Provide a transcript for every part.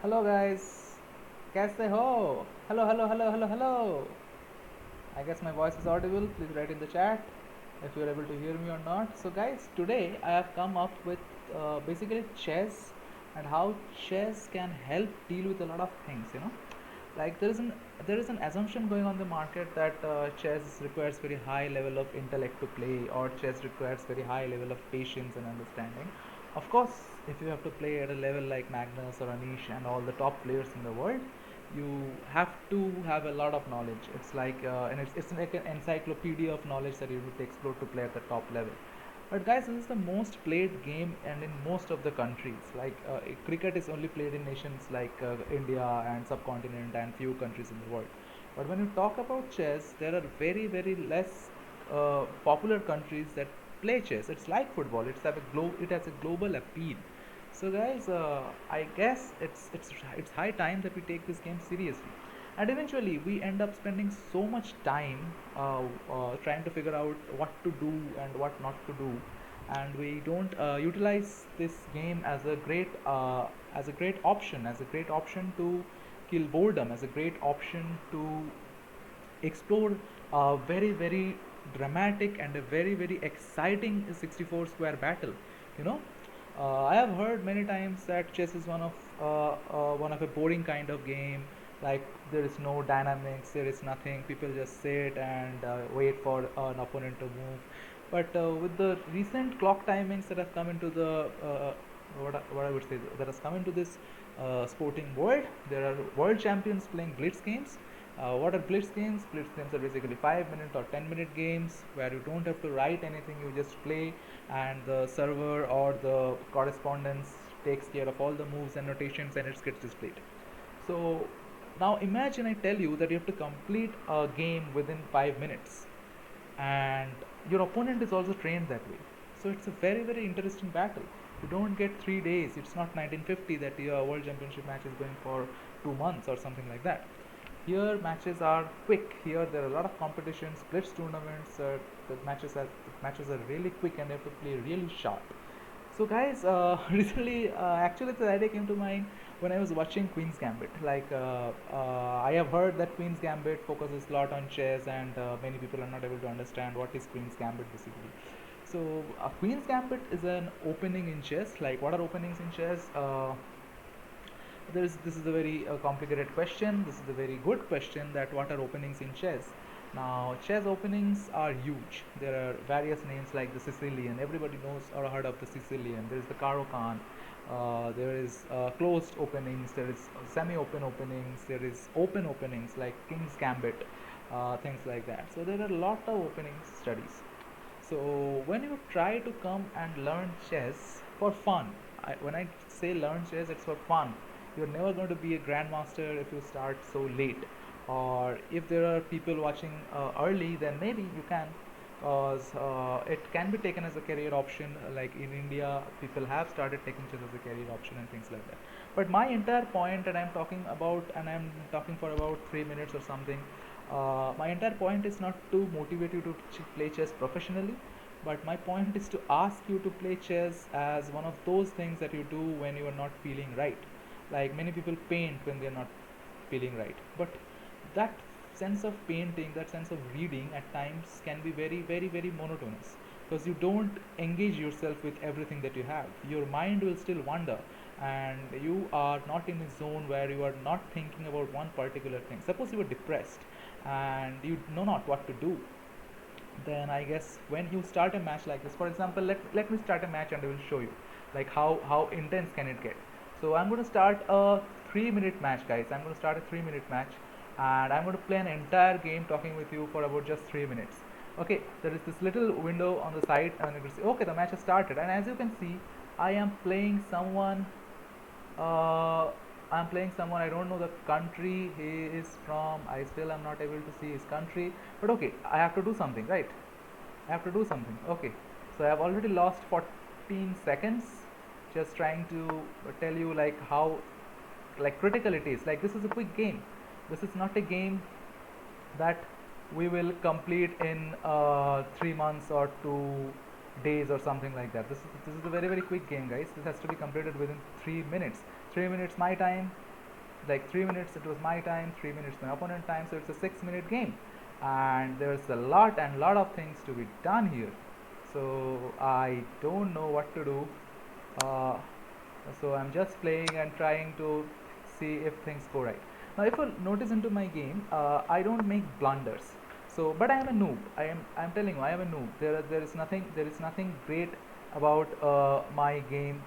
Hello guys, कैसे हो? Hello, hello, hello, hello, hello. I guess my voice is audible. Please write in the chat if you're able to hear me or not. So guys, today I have come up with basically chess and how chess can help deal with a lot of things. Like there is an assumption going on the market that chess requires very high level of intellect to play, or chess requires very high level of patience and understanding. Of course, if you have to play at a level like Magnus or Anish and all the top players in the world, you have to have a lot of knowledge. It's like it's like an encyclopedia of knowledge that you need to explore to play at the top level. But guys, this is the most played game, and in most of the countries, like cricket is only played in nations like India and subcontinent and few countries in the world. But when you talk about chess, there are very very less popular countries that play chess. It's like football. It has a global appeal. So guys, I guess it's high time that we take this game seriously, and eventually we end up spending so much time trying to figure out what to do and what not to do, and we don't utilize this game as a great option, to kill boredom, as a great option to explore a very very dramatic and a very very exciting 64 square battle. you know I have heard many times that chess is one of a boring kind of game. Like, there is no dynamics, there is nothing, people just sit and wait for an opponent to move. But with the recent clock timings that have come into the what I would say that has come into this sporting world, there are world champions playing blitz games. What are blitz games? Blitz games are basically 5 minute or 10-minute games where you don't have to write anything, you just play, and the server or the correspondence takes care of all the moves and notations, and it gets displayed. So now imagine I tell you that you have to complete a game within 5 minutes, and your opponent is also trained that way. So it's a very very interesting battle. You don't get 3 days. It's not 1950 that your world championship match is going for 2 months or something like that. Here matches are quick. Here there are a lot of competitions, blitz tournaments. The matches are really quick, and you have to play really sharp. So guys, recently, actually, the idea came to mind when I was watching Queen's Gambit. Like, I have heard that Queen's Gambit focuses a lot on chess, and many people are not able to understand what is Queen's Gambit basically. So, Queen's Gambit is an opening in chess. Like, what are openings in chess? This is a very complicated question. This is a very good question, that what are openings in chess. Now, chess openings are huge. There are various names like the Sicilian. Everybody knows or heard of the Sicilian. There is the Caro-Kann. There is closed openings. There is semi-open openings. There is open openings like King's Gambit, things like that. So there are a lot of opening studies. So when you try to come and learn chess for fun, when I say learn chess, it's for fun. You're never going to be a grandmaster if you start so late. Or if there are people watching early, then maybe you can, because it can be taken as a career option. Like in India, people have started taking chess as a career option and things like that. But my entire point, and I'm talking for about 3 minutes or something. My entire point is not to motivate you to play chess professionally, but my point is to ask you to play chess as one of those things that you do when you are not feeling right. Like, many people paint when they are not feeling right, but that sense of painting, that sense of reading at times can be very very very monotonous, because you don't engage yourself with everything that you have. Your mind will still wander, and you are not in a zone where you are not thinking about one particular thing. Suppose you are depressed and you know not what to do, then I guess when you start a match like this, for example, let me start a match and I will show you like how intense can it get. So I'm going to start a 3 minute match, guys. I'm going to start a 3 minute match, and I'm going to play an entire game talking with you for about just 3 minutes. Okay, there is this little window on the side, and you can see, okay, the match has started, and as you can see, I am playing someone. uh, I'm playing someone, I don't know the country he is from. I still am not able to see his country. But okay, I have to do something, right? I have to do something. Okay, so I have already lost 14 seconds just trying to tell you like how like critical it is. Like, this is a quick game. This is not a game that we will complete in 3 months or 2 days or something like that. This is a very very quick game, guys. This has to be completed within 3 minutes. 3 minutes my time, like 3 minutes it was my time, 3 minutes my opponent time, so it's a 6 minute game, and there's a lot and lot of things to be done here. So I don't know what to do. uh, so I'm just playing and trying to see if things go right. Now if you notice into my game, I don't make blunders. So but I am a noob. I'm telling you, I am a noob. There is nothing great about my game,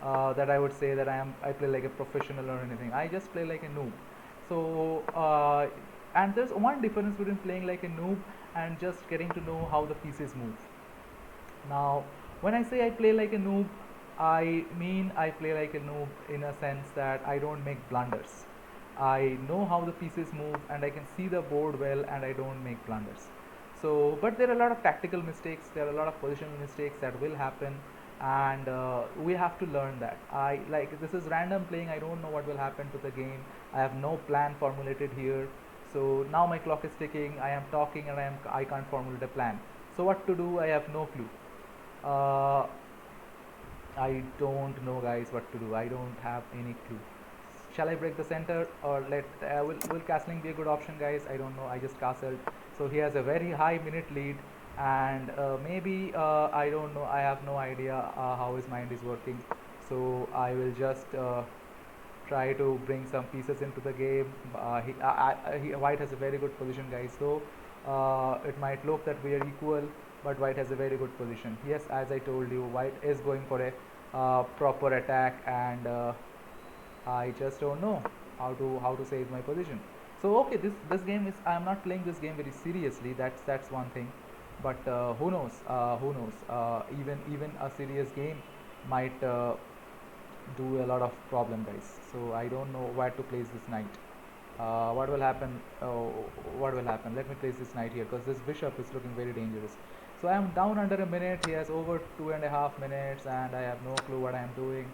that I would say that I play like a professional or anything. I just play like a noob. So and there's one difference between playing like a noob and just getting to know how the pieces move. Now, when I say I play like a noob, I mean I play like a noob in a sense that I don't make blunders. I know how the pieces move and I can see the board well, and I don't make blunders. So, but there are a lot of tactical mistakes, there are a lot of positional mistakes that will happen, and we have to learn that. I like this is random playing, I don't know what will happen to the game. I have no plan formulated here. So now my clock is ticking, I am talking, and I can't formulate a plan. So what to do? I have no clue. Uh, I don't know, guys, what to do. I don't have any clue. Shall I break the center, or will castling be a good option, guys? I don't know. I just castled, so he has a very high minute lead, and maybe I don't know. I have no idea how his mind is working. So I will just try to bring some pieces into the game. White has a very good position, guys. So it might look that we are equal, but White has a very good position. Yes, as I told you, White is going for a proper attack, and I just don't know how to save my position. So okay, this game is, I am not playing this game very seriously. That's one thing, but who knows? Who knows? Even a serious game might do a lot of problem, guys. So I don't know where to place this knight. What will happen? What will happen? Let me place this knight here, because this bishop is looking very dangerous. So I am down under a minute. He has over 2.5 minutes, and I have no clue what I am doing.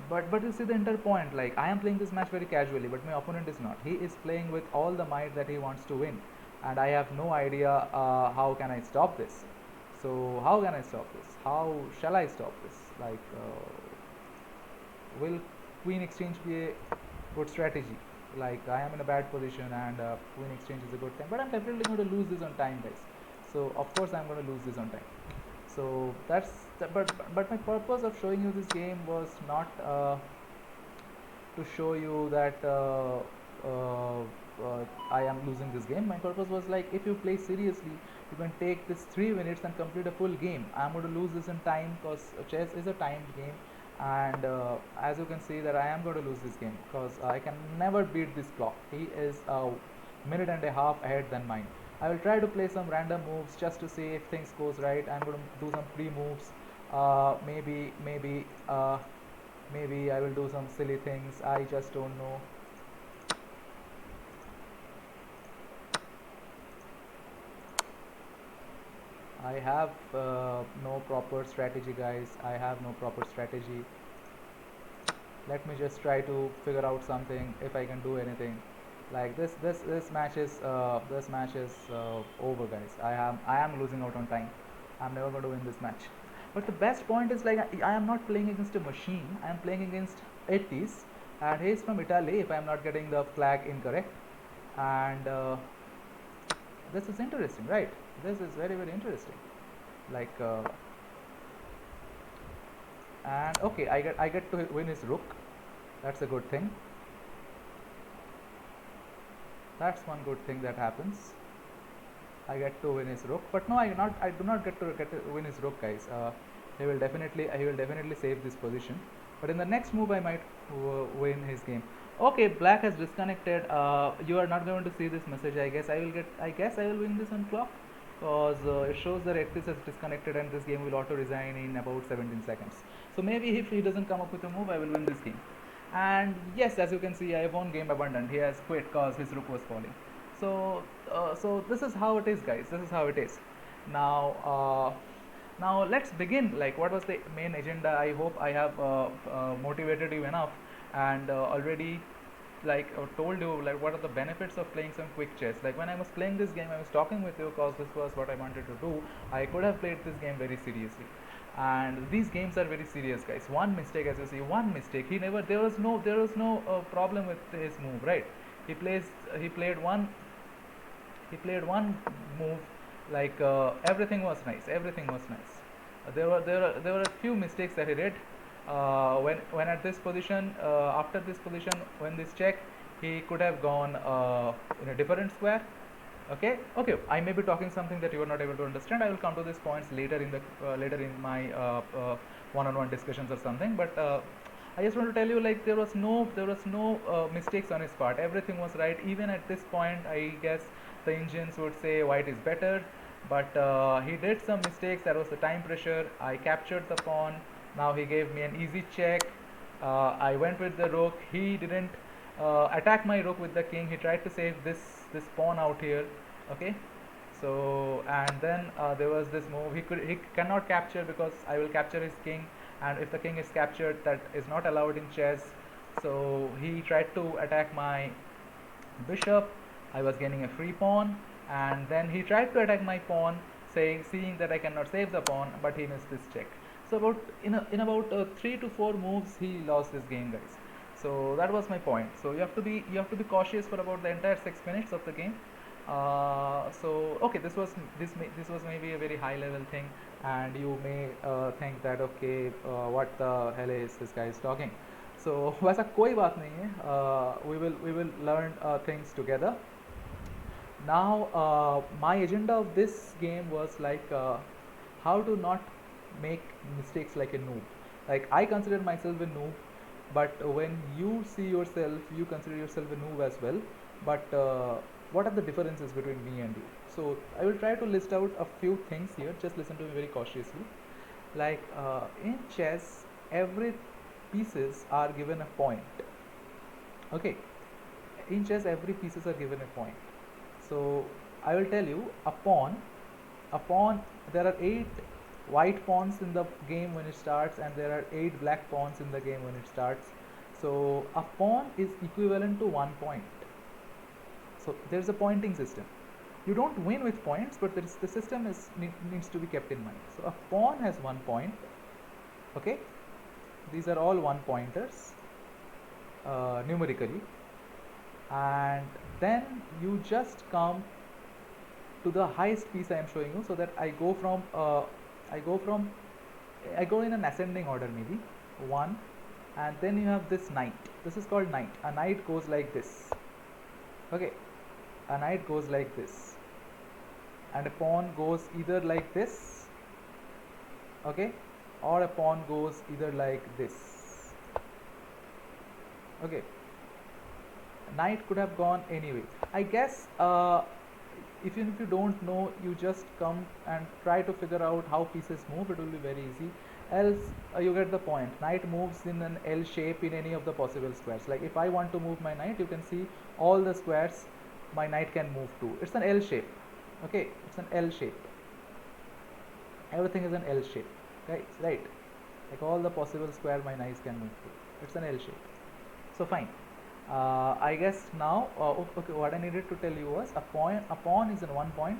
But you see the entire point. Like, I am playing this match very casually, but my opponent is not. He is playing with all the might that he wants to win, and I have no idea how can I stop this. So how can I stop this? How shall I stop this? Like, will queen exchange be a good strategy? Like, I am in a bad position, and queen exchange is a good thing, but I'm definitely going to lose this on time, guys. So of course I'm going to lose this on time. So but my purpose of showing you this game was not to show you that uh, I am losing this game. My purpose was like, if you play seriously, you can take this 3 minutes and complete a full game. I'm going to lose this in time, because chess is a timed game, and as you can see that I am going to lose this game, because I can never beat this clock. He is a minute and a half ahead than mine. I will try to play some random moves just to see if things goes right. I'm going to do some pre moves. Maybe I will do some silly things. I just don't know. I have no proper strategy, guys. I have no proper strategy. Let me just try to figure out something, if I can do anything. Like this match is over, guys. I am losing out on time. I'm never going to win this match. But the best point is, like, I am not playing against a machine. I am playing against 80s, and he is from Italy, if I am not getting the flag incorrect. And this is interesting, right? This is very, very interesting. Like, and okay, I get to win his rook. That's a good thing. That's one good thing that happens. I get to win his rook, but no, I do not get to win his rook, guys. He will definitely save this position, but in the next move I might win his game. Okay, black has disconnected. You are not going to see this message. I guess I will win this on clock, because it shows that Actis has disconnected, and this game will auto resign in about 17 seconds. So maybe if he doesn't come up with a move, I will win this game. And yes, as you can see, I won game abundant. He has quit because his rook was falling. So this is how it is, guys. This is how it is. Now now let's begin. Like, what was the main agenda? I hope I have motivated you enough, and already, like, told you like what are the benefits of playing some quick chess. Like, when I was playing this game, I was talking with you because this was what I wanted to do. I could have played this game very seriously, And these games are very serious, guys. One mistake, as you see, one mistake. He never. There was no problem with his move, right? He plays. He played one. He played one move, like everything was nice. Everything was nice. There were a few mistakes that he did. When at this position, after this position, when this check, he could have gone in a different square. Okay, I may be talking something that you are not able to understand. I will come to these points later in my one-on-one discussions or something. But I just want to tell you, like, there was no mistakes on his part. Everything was right. Even at this point, I guess the engines would say white is better, but he did some mistakes. There was the time pressure. I captured the pawn. Now he gave me an easy check. I went with the rook. He didn't attack my rook with the king. He tried to save this pawn out here. Okay, so and then there was this move. He cannot capture because I will capture his king, and if the king is captured, that is not allowed in chess. So he tried to attack my bishop. I was gaining a free pawn, and then he tried to attack my pawn, seeing that I cannot save the pawn, but he missed this check. So in about 3 to 4 moves, he lost this game, guys. So that was my point. So you have to be cautious for about the entire 6 minutes of the game. So okay, this was maybe a very high level thing, and you may think that okay, what the hell is this guy is talking. So वैसा कोई बात नहीं है. We will learn things together. Now my agenda of this game was like how to not make mistakes like a noob. Like, I consider myself a noob, but when you see yourself, you consider yourself a noob as well. But what are the differences between me and you? So I will try to list out a few things here. Just listen to me very cautiously. Like in chess, every pieces are given a point. Okay, in chess, every pieces are given a point. So I will tell you, a pawn. There are 8 white pawns in the game when it starts, and there are 8 black pawns in the game when it starts. So a pawn is equivalent to 1 point. So there's a pointing system. You don't win with points, but the system needs to be kept in mind. So a pawn has 1 point. Okay, these are all 1 pointers numerically, and then you just come to the highest piece I am showing you, so that I go in an ascending order, maybe one, and then you have this knight. This is called knight. A knight goes like this. Okay, a knight goes like this, and a pawn goes either like this. Okay, or a pawn goes either like this. Okay, knight could have gone anyway. I guess even if you don't know, you just come and try to figure out how pieces move. It will be very easy. Else you get the point. Knight moves in an L shape in any of the possible squares. Like, if I want to move my knight, you can see all the squares my knight can move to. It's an L shape. Okay, it's an L shape. Everything is an L shape, right? Like, all the possible square my knights can move to. It's an L shape. So fine. I guess now, okay, what I needed to tell you was a pawn is in 1 point,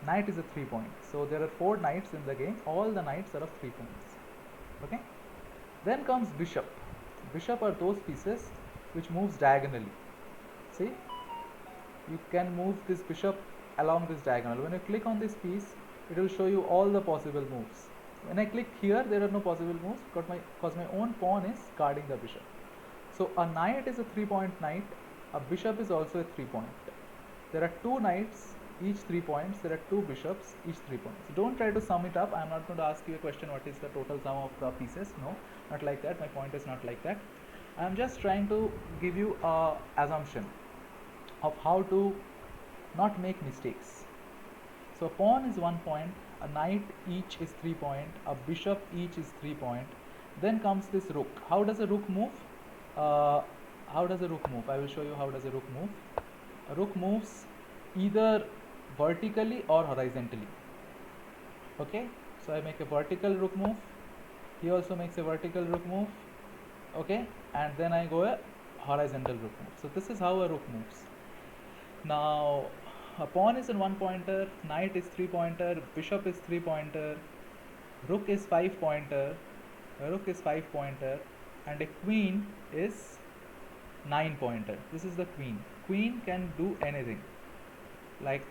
knight is a 3 point. So there are 4 knights in the game. All the knights are of 3 points. Okay. Then comes bishop. Bishop are those pieces which moves diagonally. See, you can move this bishop along this diagonal. When you click on this piece, it will show you all the possible moves. When I click here, there are no possible moves because my own pawn is guarding the bishop. So a knight is a 3-point knight. A bishop is also a 3 point. There are 2 knights, each 3 points. There are 2 bishops, each 3 points. Don't try to sum it up. I am not going to ask you a question, what is the total sum of the pieces. No, not like that. My point is not like that. I am just trying to give you a assumption of how to not make mistakes. So pawn is 1 point, a knight each is 3 point, a bishop each is 3 point. Then comes this rook. How does a rook move? How does a rook move? I will show you how does a rook move. A rook moves either vertically or horizontally. Okay, so I make a vertical rook move. He also makes a vertical rook move. Okay, and then I go a horizontal rook move. So this is how a rook moves. Now a pawn is in 1 pointer, knight is 3 pointer, bishop is 3 pointer. rook is 5 pointer, rook is 5 pointer, and a queen is 9 pointer. This is the queen. Queen can do anything. Like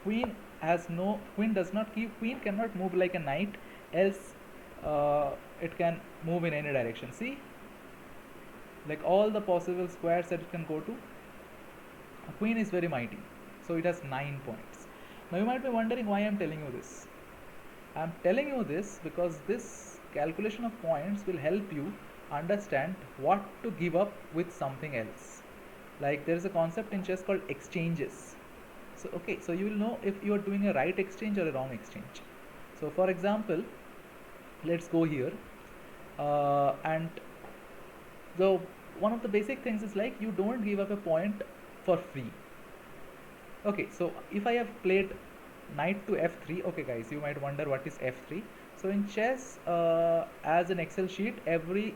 queen has no, queen does not keep, queen cannot move like a knight, else it can move in any direction. See, like all the possible squares that it can go to, a queen is very mighty. So it has 9 points. Now you might be wondering why I'm telling you this. I'm telling you this because this calculation of points will help you understand what to give up with something else. Like there is a concept in chess called exchanges. So okay, so you will know if you are doing a right exchange or a wrong exchange. So for example, let's go here, and the one of the basic things is like you don't give up a point for free. Okay, so if I have played knight to f3, okay guys, you might wonder what is f3. So in chess, as an Excel sheet, every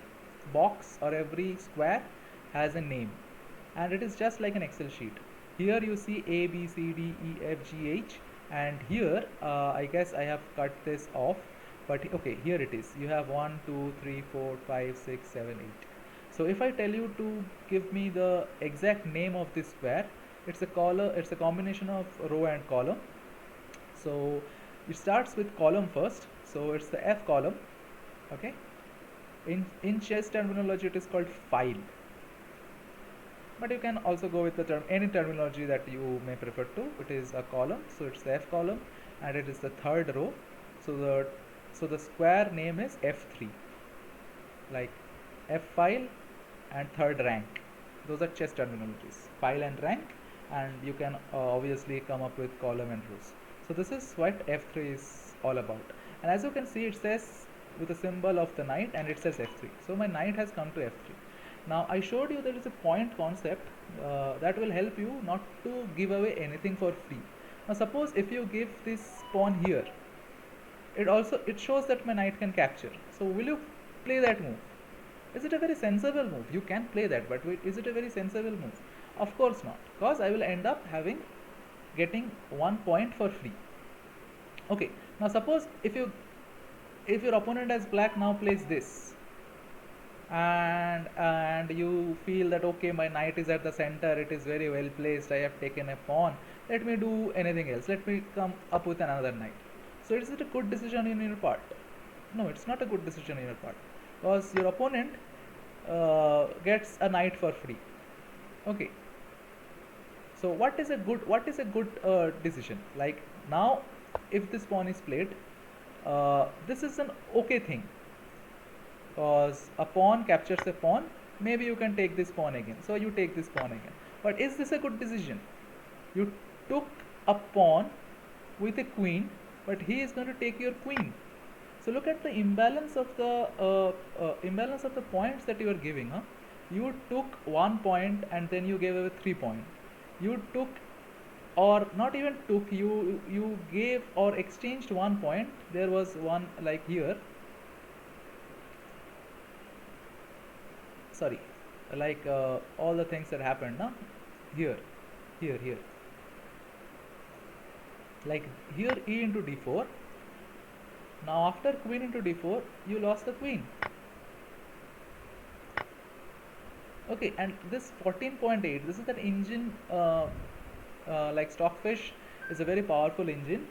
box or every square has a name, and it is just like an Excel sheet. Here you see A, B, C, D, E, F, G, H, and here I guess I have cut this off, but okay, here it is. You have 1, 2, 3, 4, 5, 6, 7, 8. So if I tell you to give me the exact name of this square, it's a column, it's a combination of row and column. So it starts with column first, so it's the F column. Okay, in chess terminology it is called file, but you can also go with the term, any terminology that you may prefer to. It is a column, so it's the F column, and it is the third row. So the square name is F3, like F file and third rank. Those are chess terminologies, file and rank, and you can obviously come up with column and rows. So this is what F3 is all about. And as you can see, it says with a symbol of the knight, and it says F3. So my knight has come to F3. Now I showed you there is a point concept that will help you not to give away anything for free. Now suppose if you give this pawn here, it shows that my knight can capture. So will you play that move? Is it a very sensible move? You can play that, but wait, is it a very sensible move? Of course not, because I will end up getting 1 point for free. Okay, now suppose if your opponent as black now plays this, and you feel that okay, my knight is at the center, it is very well placed, I have taken a pawn, let me do anything else, let me come up with another knight. So is it a good decision in your part? No, it's not a good decision in your part, because your opponent gets a knight for free. Okay, so what is a good decision? Like now if this pawn is played, this is an okay thing, because a pawn captures a pawn, maybe you can take this pawn again, so you take this pawn again. But is this a good decision? You took a pawn with a queen, but he is going to take your queen. So look at the imbalance of the points that you are giving. You took 1 point and then you gave away 3 points. You took, or not even took, you gave or exchanged 1 point. There was one like here. Sorry, like all the things that happened. Here. Like here E into D4. Now after queen into d4, you lost the queen. Okay, and this 14.8, this is that engine, like Stockfish is a very powerful engine,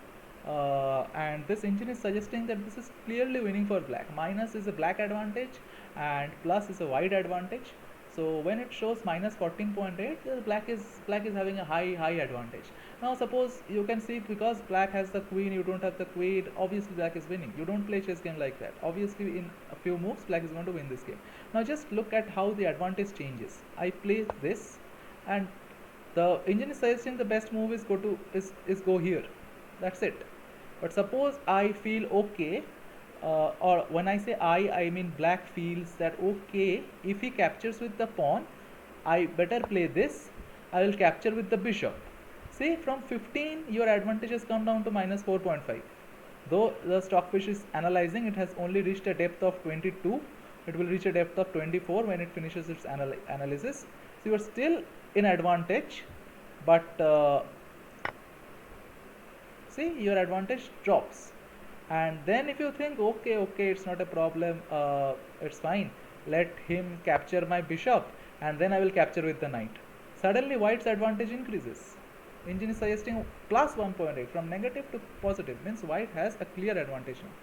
and this engine is suggesting that this is clearly winning for black. Minus is a black advantage and plus is a white advantage. So when it shows minus 14.8, black is having a high advantage. Now suppose you can see, because black has the queen, you don't have the queen, obviously black is winning. You don't play chess game like that. Obviously in a few moves black is going to win this game. Now just look at how the advantage changes. I play this, and the engine is suggesting the best move is go here. That's it. But suppose I feel okay, or when I say I mean black feels that okay, if he captures with the pawn, I better play this. I will capture with the bishop. See, from 15 your advantage has come down to minus 4.5. Though the Stockfish is analyzing, it has only reached a depth of 22. It will reach a depth of 24 when it finishes its analysis. So you are still in advantage, but see, your advantage drops. And then if you think, okay, it's not a problem, it's fine, let him capture my bishop, and then I will capture with the knight. Suddenly white's advantage increases. Engine is suggesting plus 1.8 from negative to positive, means white has a clear advantage now.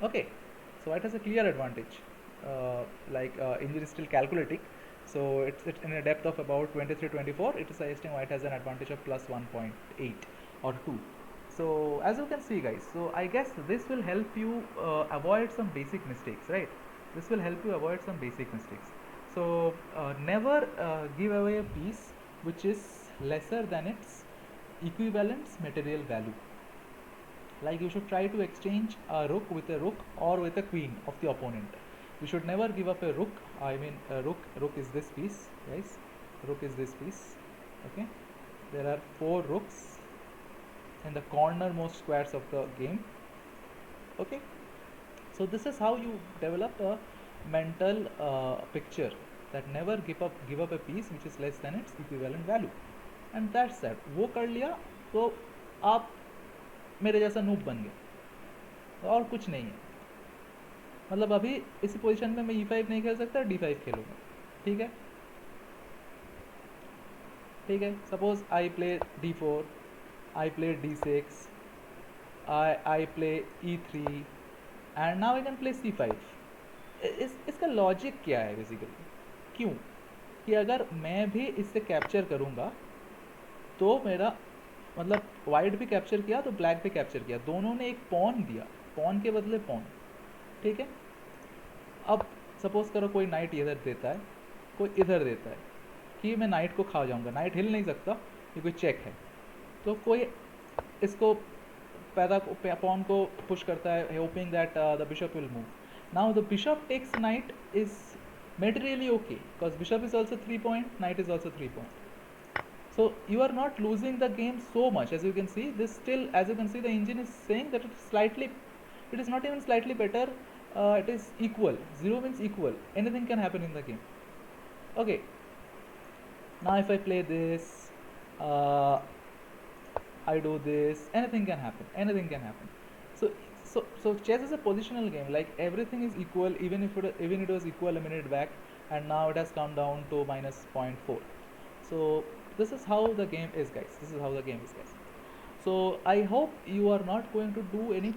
Okay, so white has a clear advantage. Engine is still calculating, so it's in a depth of about 23-24. It is suggesting white has an advantage of plus 1.8 or 2. So as you can see, guys, so I guess this will help you avoid some basic mistakes, right? This will help you avoid some basic mistakes. So never give away a piece which is lesser than its equivalent material value. Like you should try to exchange a rook with a rook or with a queen of the opponent. You should never give up a rook. I mean, a rook is this piece, guys. Rook is this piece. Okay, there are 4 rooks in the cornermost squares of the game. Okay, so this is how you develop a mental picture that never give up a piece which is less than its equivalent value. And that's that. वो कर लिया तो आप मेरे जैसा noob बन गए, और कुछ नहीं है. मतलब अभी इसी पोजीशन में मैं E5 नहीं खेल सकता, D5 खेलूँगा. ठीक है, ठीक है. Suppose I play D4, I play D6, I play E3, and now I can play C5. इसका लॉजिक क्या है बेसिकली? क्यों कि अगर मैं भी इससे कैप्चर करूँगा तो मेरा मतलब वाइट भी कैप्चर किया तो ब्लैक भी कैप्चर किया, दोनों ने एक पॉन दिया, पॉन के बदले पॉन. ठीक है, अब सपोज करो कोई नाइट इधर देता है, कोई इधर देता है कि मैं नाइट को खा जाऊंगा, नाइट हिल नहीं सकता, ये कोई चेक है. तो कोई इसको पॉन को पुश करता है hoping that the bishop will move. Now the bishop takes knight is materially okay because bishop is also 3 point, knight is also 3 point. So you are not losing the game so much. As you can see, this still, as you can see, the engine is saying that it is not even slightly better, it is equal. 0 means equal, anything can happen in the game. Okay, now if I play this, uh, I do this, anything can happen. So chess is a positional game, like everything is equal, even it was equal a minute back, and now it has come down to minus 0.4. So this is how the game is, guys. So I hope you are not going to do any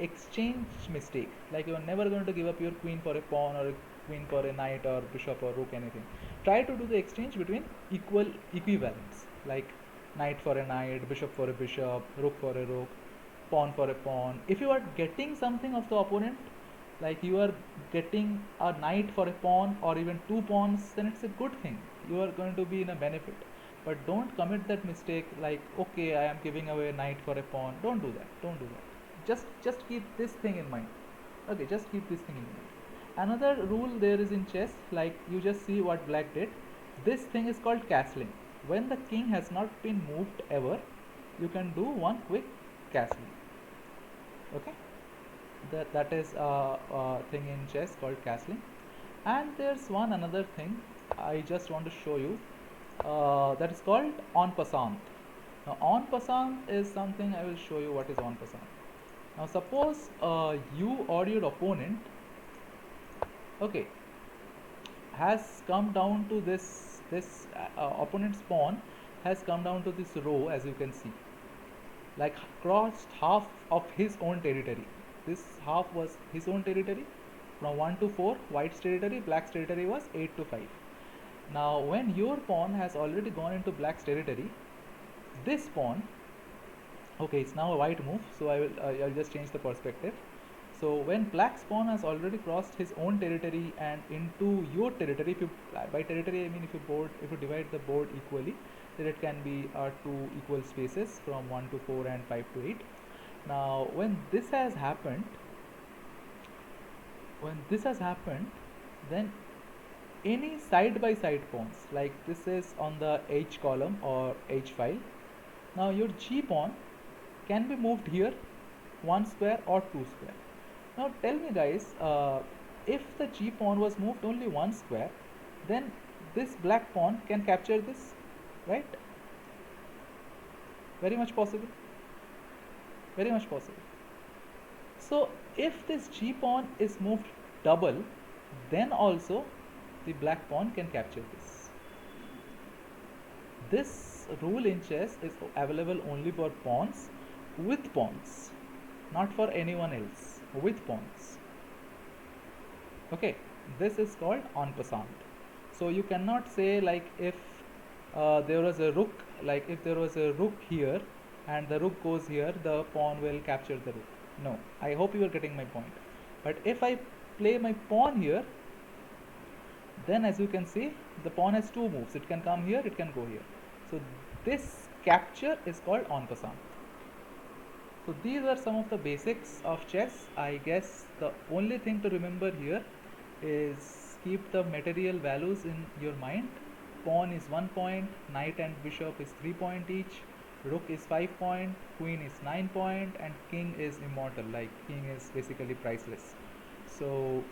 exchange mistake, like you are never going to give up your queen for a pawn or a queen for a knight or bishop or rook, anything. Try to do the exchange between equivalents, like knight for a knight, bishop for a bishop, rook for a rook, pawn for a pawn. If you are getting something of the opponent, like you are getting a knight for a pawn or even 2 pawns, then it's a good thing. You are going to be in a benefit. But don't commit that mistake, like, okay, I am giving away a knight for a pawn. Don't do that. Just keep this thing in mind. Okay, just keep this thing in mind. Another rule there is in chess, like you just see what black did. This thing is called castling. When the king has not been moved ever, you can do one quick castling. Okay, that is a thing in chess called castling. And there's another thing I just want to show you, that is called en passant. Now en passant is something I will show you what is en passant. Now suppose you or your opponent, okay, has come down to this opponent's pawn has come down to this row, as you can see, like crossed half of his own territory. This half was his own territory. From 1 to 4, white's territory, black's territory was 8 to 5. Now when your pawn has already gone into black's territory, this pawn, okay, it's now a white move, so I'll just change the perspective. So when black's pawn has already crossed his own territory and into your territory, if you, by territory I mean if you divide the board equally, then it can be 2 equal spaces from 1 to 4 and 5 to 8. Now when this has happened, then any side by side pawns, like this is on the H column or H file, now your G pawn can be moved here 1 square or 2 square. Now tell me, guys, if the G pawn was moved only 1 square, then this black pawn can capture this, right? Very much possible. very much possible. So if this g pawn is moved double, then also the black pawn can capture this. This rule in chess is available only for pawns with pawns, not for anyone else, with pawns. Okay, this is called en passant. So you cannot say like if there was a rook, like if there was a rook here and the rook goes here, the pawn will capture the rook. No, I hope you are getting my point. But if I play my pawn here, then as you can see, the pawn has two moves. It can come here, it can go here. So this capture is called en passant. So these are some of the basics of chess. I guess the only thing to remember here is keep the material values in your mind. Pawn is 1 point, knight and bishop is 3 point each, rook is 5 point, queen is 9 point, and king is immortal, like king is basically priceless. So,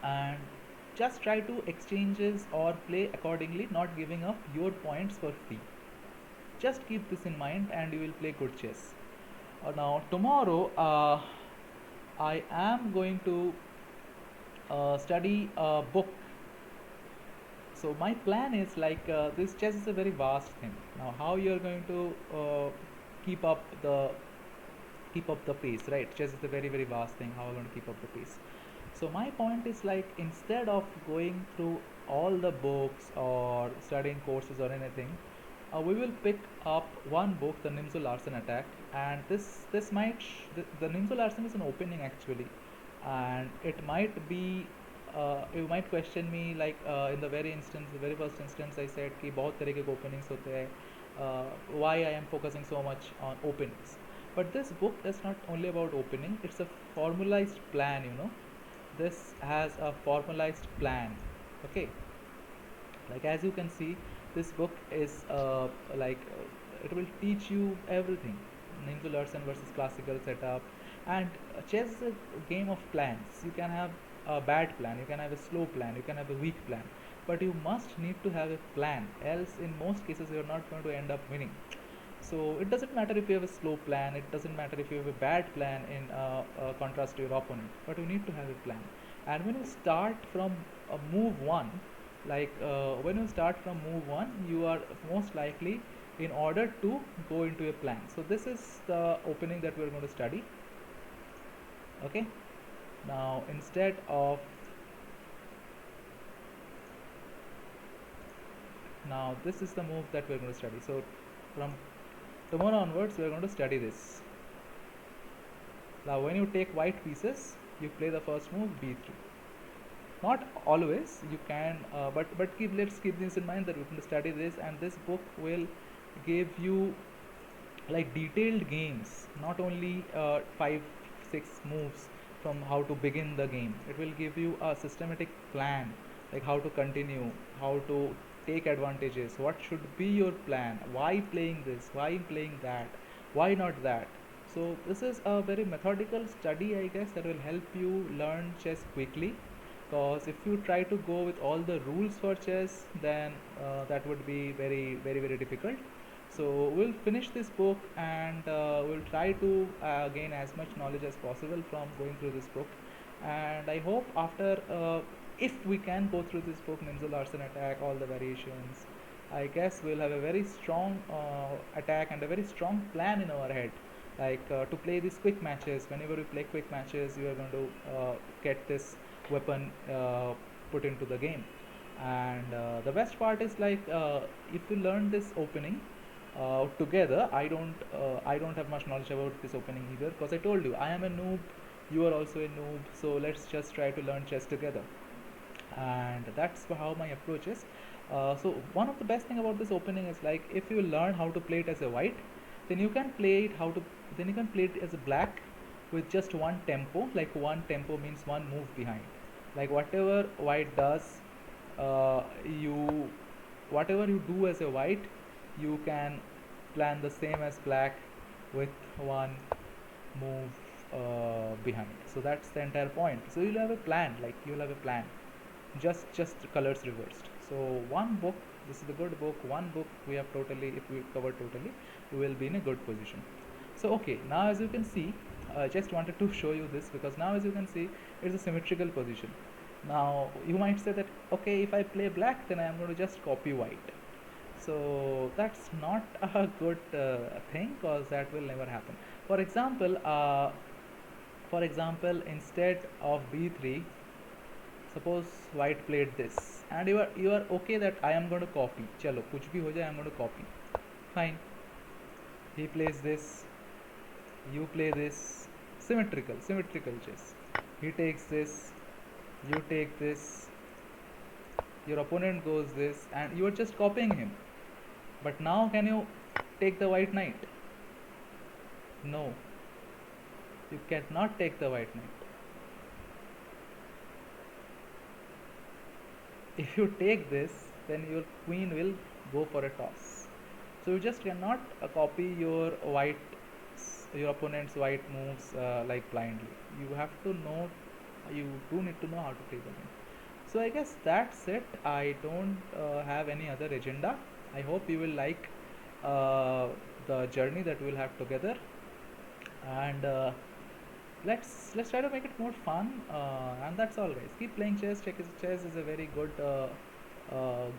and just try to exchanges or play accordingly, not giving up your points for free. Just keep this in mind and you will play good chess. Now tomorrow I am going to study a book. So my plan is like this chess is a very vast thing. Now how you are going to keep up the pace, right? Chess is a very very vast thing. How are you going to keep up the pace? So my point is like instead of going through all the books or studying courses or anything, we will pick up one book, the Nimzo Larsen attack, and this might the Nimzo Larsen is an opening actually, and it might be you might question me like in the very first instance I said कि बहुत तरह के openings होते हैं, why I am focusing so much on openings. But this book is not only about opening; it's a formalized plan. You know, this has a formalized plan. Okay, like as you can see, this book is it will teach you everything. Nimzo Larsen versus classical setup, and chess is a game of plans. You can have a bad plan, you can have a slow plan, you can have a weak plan, but you must need to have a plan, else in most cases you are not going to end up winning. So it doesn't matter if you have a slow plan, it doesn't matter if you have a bad plan in contrast to your opponent, but you need to have a plan. And when you start from move one, when you start from move one, you are most likely in order to go into a plan. So this is the opening that we are going to study. Okay, now instead of now this is the move that we are going to study. So from tomorrow onwards we are going to study this. Now when you take white pieces, you play the first move b3. Not always, you can but let's keep this in mind that we're going to study this, and this book will give you like detailed games, not only 5-6 moves from how to begin the game. It will give you a systematic plan, like how to continue, how to take advantages, what should be your plan, why playing this, why playing that, why not that. So this is a very methodical study, I guess, that will help you learn chess quickly, because if you try to go with all the rules for chess, then that would be very very very difficult. So we'll finish this book, and we'll try to gain as much knowledge as possible from going through this book. And I hope after if we can go through this book, Nimzo Larsen attack, all the variations, I guess we'll have a very strong attack and a very strong plan in our head, like to play these quick matches. Whenever we play quick matches, you are going to get this weapon put into the game. And the best part is like if you learn this opening together, I don't have much knowledge about this opening either, because I told you I am a noob, you are also a noob, so let's just try to learn chess together. And that's how my approach is. So one of the best thing about this opening is like if you learn how to play it as a white, then you can play it then you can play it as a black with just one tempo. Like one tempo means one move behind. Like whatever white does, you whatever you do as a white, you can plan the same as black with one move behind. So that's the entire point. So you'll have a plan, like you'll have a plan, just colors reversed. So one book, this is a good book, one book we have totally, if we cover totally, we will be in a good position. So okay, now as you can see, I just wanted to show you this because now as you can see, it's a symmetrical position. Now you might say that okay, if I play black, then I am going to just copy white. So that's not a good thing, because that will never happen. For example, instead of b3, suppose white played this, and you are okay that I am going to copy. Chalo, kuch bhi ho jaye, I am going to copy. Fine. He plays this, you play this. Symmetrical chess. He takes this, you take this, your opponent goes this, and you are just copying him. But now can you take the white knight? No, you cannot take the white knight. If you take this, then your queen will go for a toss. So you just cannot copy your opponent's white moves like blindly. You have to know, you do need to know how to play the game. So I guess that's it. I don't have any other agenda. I hope you will like uh, the journey that we'll have together, and let's try to make it more fun. And that's all, guys. Keep playing chess. Chess is a very good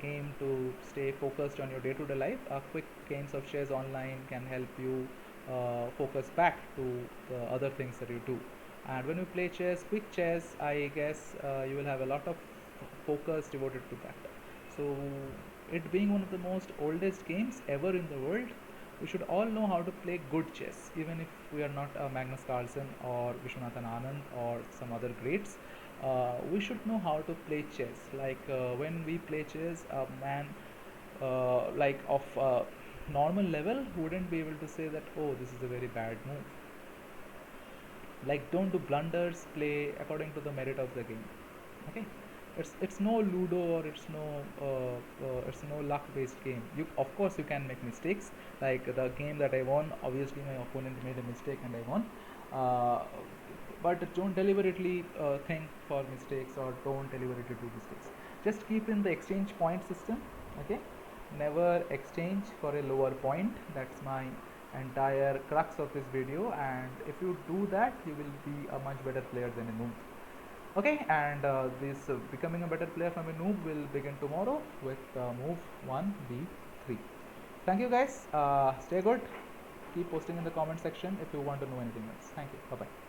game to stay focused on your day-to-day life. Quick games of chess online can help you focus back to the other things that you do. And when you play chess, quick chess, I guess you will have a lot of focus devoted to that. So, it being one of the most oldest games ever in the world, we should all know how to play good chess, even if we are not Magnus Carlsen or Vishwanathan Anand or some other greats. We should know how to play chess. Like when we play chess, a man like of normal level wouldn't be able to say that, oh, this is a very bad move. Like, don't do blunders, play according to the merit of the game. Okay, it's no ludo, or it's no luck based game. You, of course, you can make mistakes. Like the game that I won, obviously my opponent made a mistake and I won. uh, but don't deliberately think for mistakes, or don't deliberately do mistakes. Just keep in the exchange point system. Okay, never exchange for a lower point. That's my entire crux of this video, and if you do that, you will be a much better player than a noob. Okay, and this becoming a better player from a noob will begin tomorrow with move 1b3. Thank you, guys. Stay good. Keep posting in the comment section if you want to know anything else. Thank you. Bye bye.